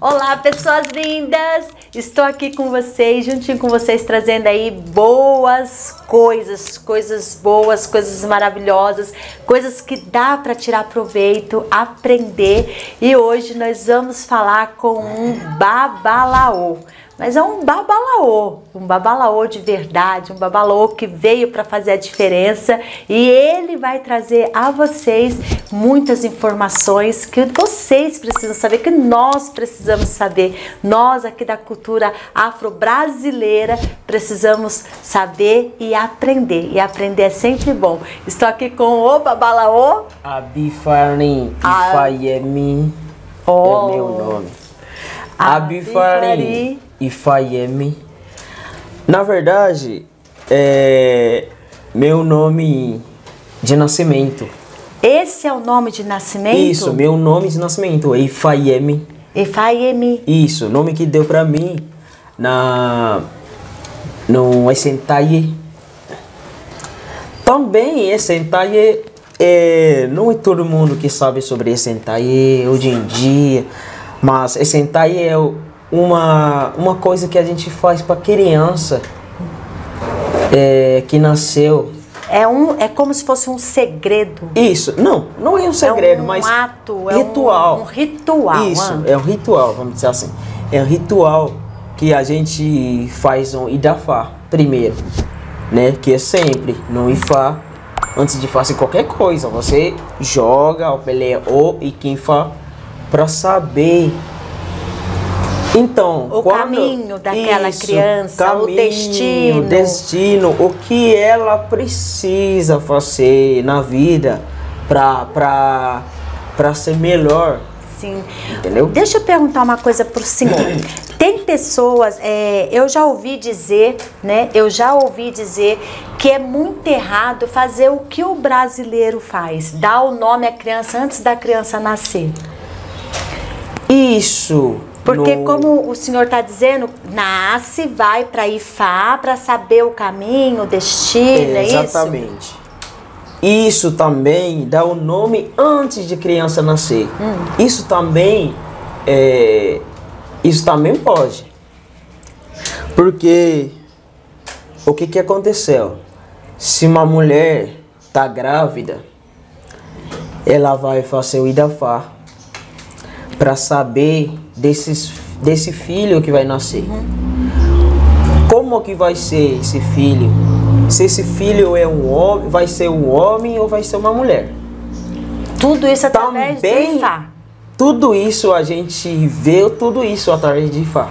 Olá, pessoas lindas! Estou aqui com vocês, juntinho com vocês, trazendo aí boas coisas boas, coisas maravilhosas, coisas que dá para tirar proveito, aprender. E hoje nós vamos falar com um babalaô. Mas é um babalaô de verdade, um babalaô que veio para fazer a diferença, e ele vai trazer a vocês muitas informações que vocês precisam saber, que nós precisamos saber. Nós aqui da cultura afro-brasileira precisamos saber e aprender é sempre bom. Estou aqui com o babalaô Abifari Ifayemi é meu nome. Abifari Ifayemi. Na verdade, é meu nome de nascimento. Esse é o nome de nascimento? Isso, meu nome de nascimento é Ifayemi. Ifayemi. Isso, nome que deu pra mim no Essentaye. Também Essentaye, não é todo mundo que sabe sobre Essentaye hoje em dia, mas Essentaye é uma coisa que a gente faz para criança que nasceu. É como se fosse um segredo. Isso, não é um segredo, mas ritual. Um ritual. Isso, é um ritual, vamos dizer assim. É um ritual que a gente faz um Idafá primeiro, né? Que é sempre no Ifá, antes de fazer qualquer coisa, você joga o Pelé ou Iquinfá para saber. Então, o caminho daquela criança, o destino, o que ela precisa fazer na vida para ser melhor. Sim. Entendeu? Deixa eu perguntar uma coisa pro senhor. Tem pessoas, eu já ouvi dizer, né? Que é muito errado fazer o que o brasileiro faz, dar o nome à criança antes da criança nascer. Isso. Porque como o senhor está dizendo, nasce, vai para Ifá para saber o caminho, o destino, é isso? Exatamente. Isso também dá o nome antes de criança nascer. Isso também pode. Porque o que aconteceu? Se uma mulher está grávida, ela vai fazer o Idafá para saber desse filho que vai nascer. Como que vai ser esse filho? Se esse filho é um homem, vai ser um homem ou vai ser uma mulher? Tudo isso através do Ifá. Tudo isso a gente vê, tudo isso através de Ifá.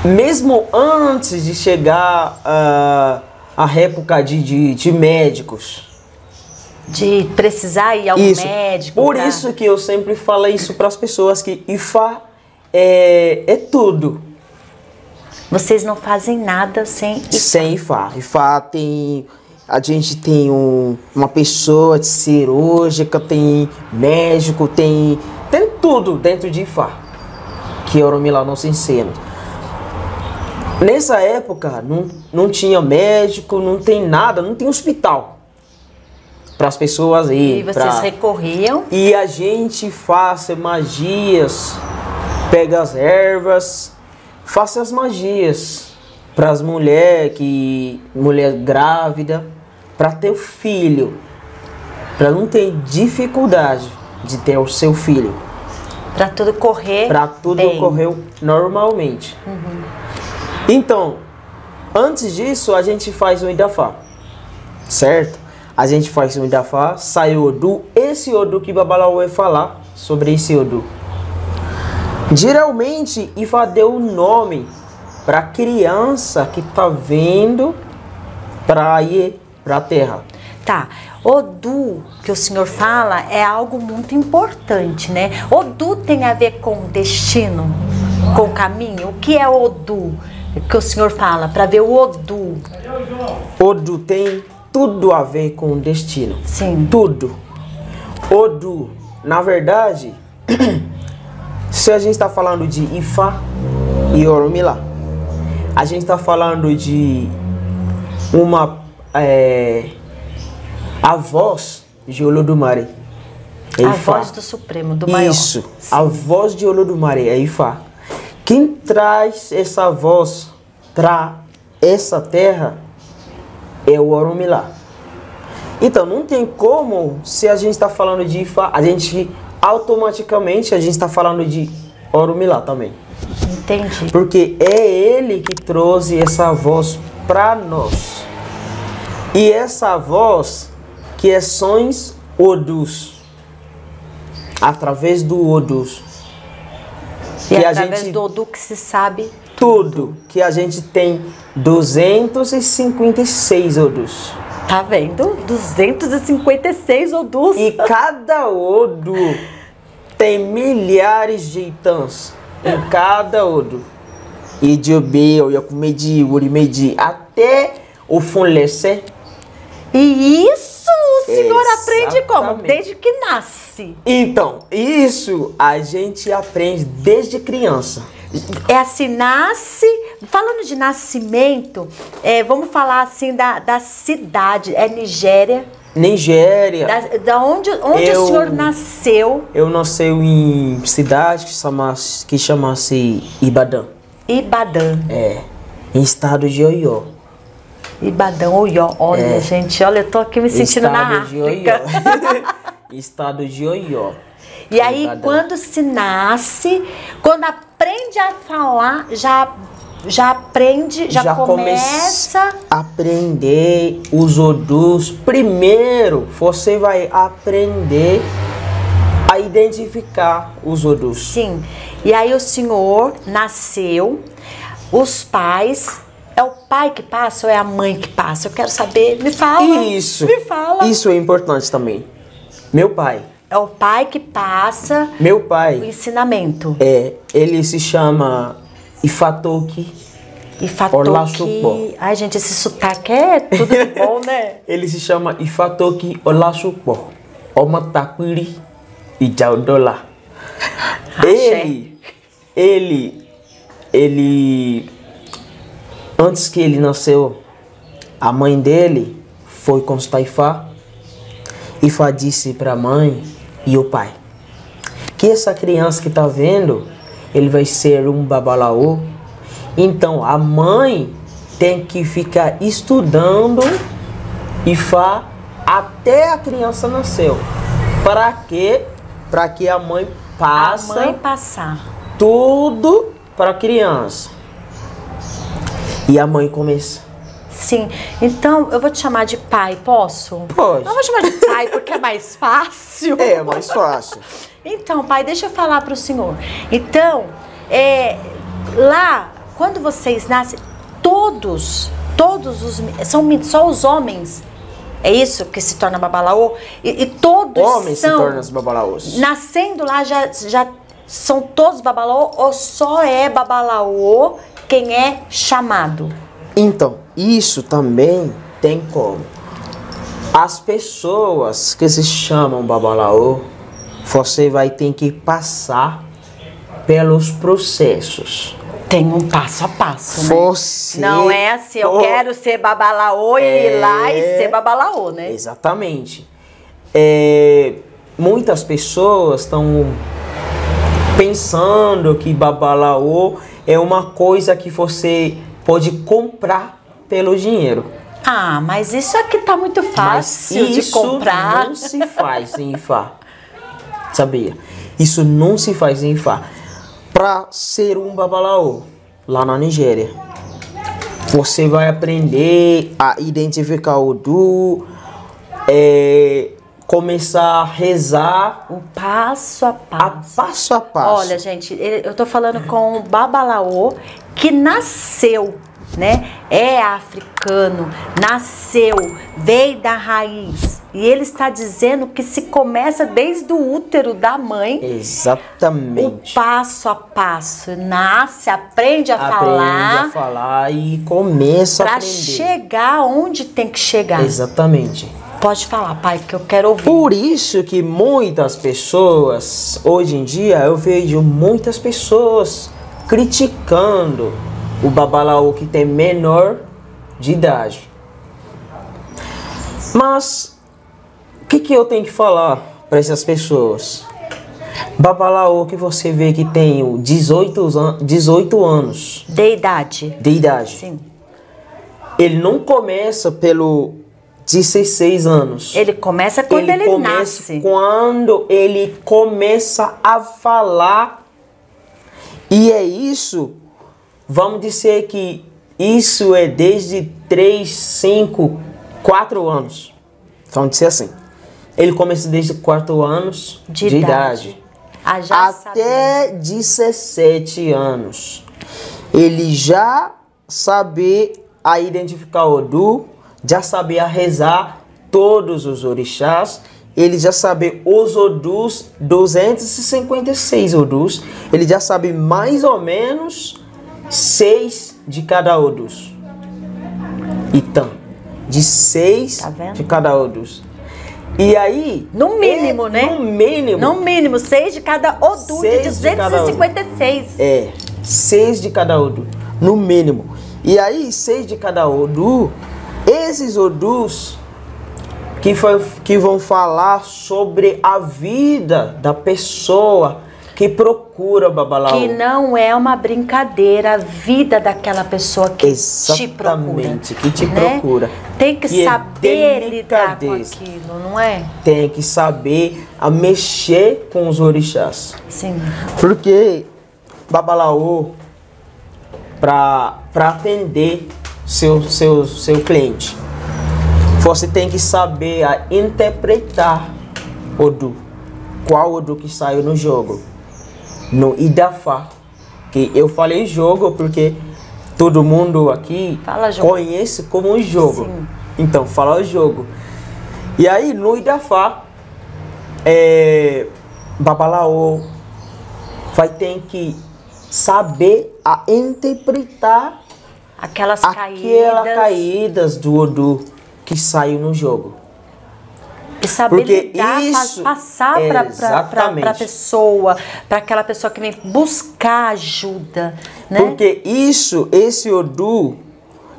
Mesmo antes de chegar a época de médicos. De precisar ir ao médico. Por isso que eu sempre falo isso para as pessoas, que Ifá é tudo. Vocês não fazem nada sem Ifá. Sem Ifá. Ifá a gente tem uma pessoa de cirúrgica, tem médico, tem tudo dentro de Ifá, que Oromilá nos ensina. Nessa época não tinha médico, não tem nada, não tem hospital para as pessoas irem. E vocês recorriam? E a gente faça magias, pega as ervas, faça as magias para as mulheres, mulher grávida, para ter o filho, para não ter dificuldade de ter o seu filho. Para tudo correr correr normalmente. Então, antes disso, a gente faz um Idafá, certo? A gente faz um Idafá, sai o Odu. Esse Odu que Babalaô vai falar sobre esse Odu. Geralmente, Ifá deu o nome para a criança que está vindo para ir para a terra. Tá. Odu, que o senhor fala, é algo muito importante, né? Odu tem a ver com destino, com caminho. O que é Odu que o senhor fala, para ver o Odu? Odu tem tudo a ver com o destino. Sim. Tudo. Odu, na verdade, se a gente está falando de Ifá e Oromilá, a gente está falando de a voz de Olodumare. É A Ifá. voz do Supremo, do maior. Isso, a voz de Olodumare é Ifá. Quem traz essa voz para essa terra é o Orunmila. Então não tem como, se a gente está falando de Ifá, a gente automaticamente está falando de Orunmila também. Entendi. Porque é ele que trouxe essa voz para nós. E essa voz que é sons Odus. Através do Odus. E que através do Odu que se sabe tudo. Que a gente tem 256 Odus. Tá vendo? 256 Odus. E cada Odu tem milhares de itãs. Em cada Odu. Idiobe, Oyakumedi, Urimedi, até o Funlesse. E isso o senhor aprende como? Exatamente. Desde que nasce. Então, isso a gente aprende desde criança. É assim, nasce. Falando de nascimento, vamos falar assim da cidade. É Nigéria. Nigéria. Da onde o senhor nasceu? Eu nasci em cidade que chama-se Ibadan. Ibadan. Em estado de Oió. Ibadan, Oió. Olha, gente, olha, eu tô aqui me sentindo na África. Estado de Oió. E aí, Ibadan. quando se nasce, quando aprende a falar, já começa a aprender os Odus. Primeiro, você vai aprender a identificar os Odus. Sim. E aí o senhor nasceu, os pais, é o pai que passa ou é a mãe que passa? Eu quero saber, me fala. Isso. Me fala. Isso é importante também. Meu pai. É o pai que passa Meu o pai. ensinamento. Ele se chama Ifatoki. Ifatoki. Ai, gente, esse sotaque é tudo de bom, né? Ele se chama Ifatoki Olasupo. Omatakwiri Ijaudola. Ele, antes que ele nasceu, a mãe dele foi consultar Ifá. Ifá disse para a mãe e o pai que essa criança que tá vendo, ele vai ser um babalaô. Então a mãe tem que ficar estudando Ifá até a criança nasceu. Para quê? Para que a mãe passar tudo para a criança. E a mãe começa. Sim, então eu vou te chamar de pai, posso? Pode. Eu vou chamar de pai porque é mais fácil. É mais fácil. Então, pai, deixa eu falar para o senhor. Então, lá, quando vocês nascem, todos são só os homens. É isso que se torna babalaô? E todos homens são... se tornam os babalaôs. Nascendo lá, já são todos babalaô ou só é babalaô quem é chamado? Então, isso também tem como. As pessoas que se chamam babalaô, você vai ter que passar pelos processos. Tem um passo a passo, né? Você... Não é assim, eu quero ser babalaô e ir lá e ser babalaô, né? Exatamente. Muitas pessoas estão pensando que babalaô é uma coisa que você pode comprar pelo dinheiro. Ah, mas isso aqui tá muito fácil de comprar. Isso não se faz em Ifá. Sabia? Isso não se faz em Ifá. Para ser um babalaô lá na Nigéria, você vai aprender a identificar o Odu, começar a rezar o passo a passo. Passo a passo. Olha, gente, eu tô falando com um babalaô que nasceu, né? É africano, nasceu, veio da raiz. E ele está dizendo que se começa desde o útero da mãe. Exatamente. O passo a passo. Nasce, aprende a falar e começa a aprender. Para chegar onde tem que chegar. Exatamente. Pode falar, pai, que eu quero ouvir. Por isso que muitas pessoas, hoje em dia, eu vejo muitas pessoas criticando o babalaô que tem menor de idade. Mas o que eu tenho que falar para essas pessoas. Babalaô que você vê que tem 18 anos De idade. de idade. Sim. Ele não começa pelo 16 anos. Ele começa quando ele começa nasce. quando ele começa a falar. E é isso, vamos dizer que isso é desde 3, 5, 4 anos. Vamos dizer assim. Ele começa desde 4 anos de idade. Já Até 17 anos. Ele já sabe a identificar o Odu, já sabia rezar todos os orixás, ele já sabe os Odus, 256 Odus, ele já sabe mais ou menos 6 de cada Odus. Então, de 6 de cada Odus. E aí... No mínimo, né? No mínimo. No mínimo, 6 de cada Odu, de 256. 6 de cada Odu, no mínimo. E aí, 6 de cada Odu, esses Odus que vão falar sobre a vida da pessoa que procura o Babalaô. Que não é uma brincadeira a vida daquela pessoa que te procura. Que te procura. Tem que saber lidar com aquilo, não é? Tem que saber a mexer com os orixás. Sim. Porque Babalaô, para atender seu cliente, você tem que saber interpretar Odu. Qual Odu que saiu no jogo? No Idafá. Que eu falei jogo porque todo mundo aqui conhece como um jogo. Sim. Então, fala o jogo. E aí, no Idafá, Babalaô vai ter que saber interpretar aquelas caídas do Odu que saiu no jogo. E saber lidar, passar para a pessoa, para aquela pessoa que vem buscar ajuda, né? Porque esse Odu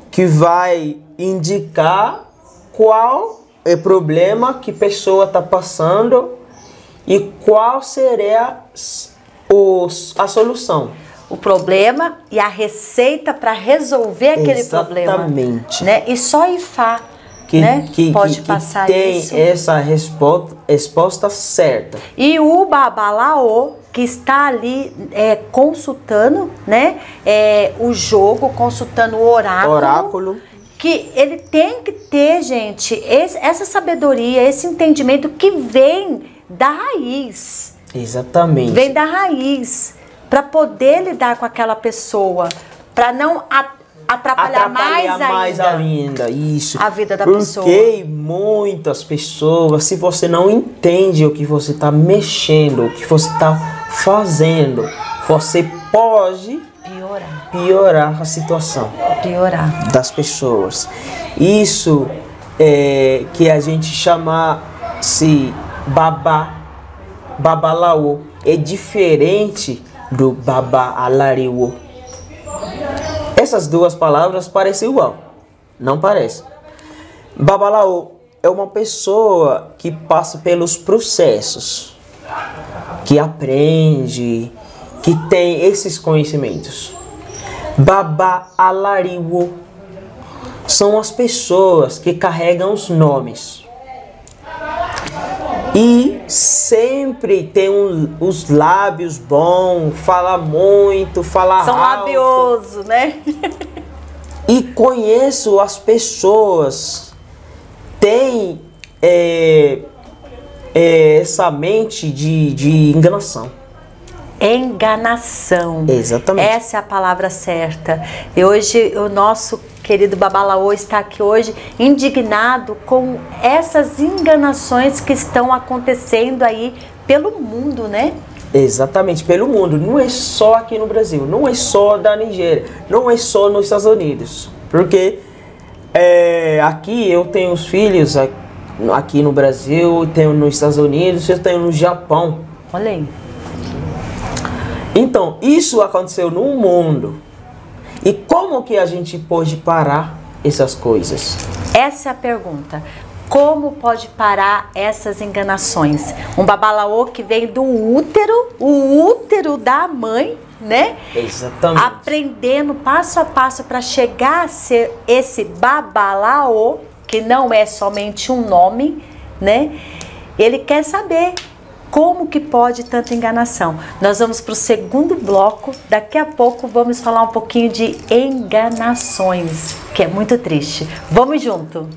que vai indicar qual é o problema que a pessoa está passando e qual seria a solução. O problema e a receita para resolver aquele problema. Exatamente. Né? E só Ifá pode passar isso. Tem essa resposta certa. E o Babalaô, que está ali consultando, né, o jogo, consultando o oráculo. Que ele tem que ter, gente, essa sabedoria, esse entendimento que vem da raiz. Exatamente. Vem da raiz. Para poder lidar com aquela pessoa. Para não atrapalhar mais ainda isso. A vida da pessoa. Porque muitas pessoas, se você não entende o que você está mexendo, o que você está fazendo, você pode piorar a situação das pessoas. Isso é que a gente chama-se Babalaô. É diferente do Babalariwo. Essas duas palavras parecem igual. Não parece. Babalaô é uma pessoa que passa pelos processos, que aprende, que tem esses conhecimentos. Babalariwo são as pessoas que carregam os nomes. E sempre tem os lábios bons, fala muito, fala alto. São labiosos, né? E conheço as pessoas, tem essa mente de enganação. Enganação. Exatamente. Essa é a palavra certa. E hoje o nosso querido Babalaô está aqui hoje indignado com essas enganações que estão acontecendo aí pelo mundo, né? Exatamente, pelo mundo. Não é só aqui no Brasil, não é só da Nigéria, não é só nos Estados Unidos. Porque aqui eu tenho os filhos aqui no Brasil, tenho nos Estados Unidos, eu tenho no Japão. Olha aí. Então, isso aconteceu no mundo. E como que a gente pode parar essas coisas? Essa é a pergunta. Como pode parar essas enganações? Um babalaô que vem do útero, o útero da mãe, né? Exatamente. Aprendendo passo a passo para chegar a ser esse babalaô, que não é somente um nome, né? Ele quer saber como que pode tanta enganação. Nós vamos para o segundo bloco. Daqui a pouco vamos falar um pouquinho de enganações, que é muito triste. Vamos junto!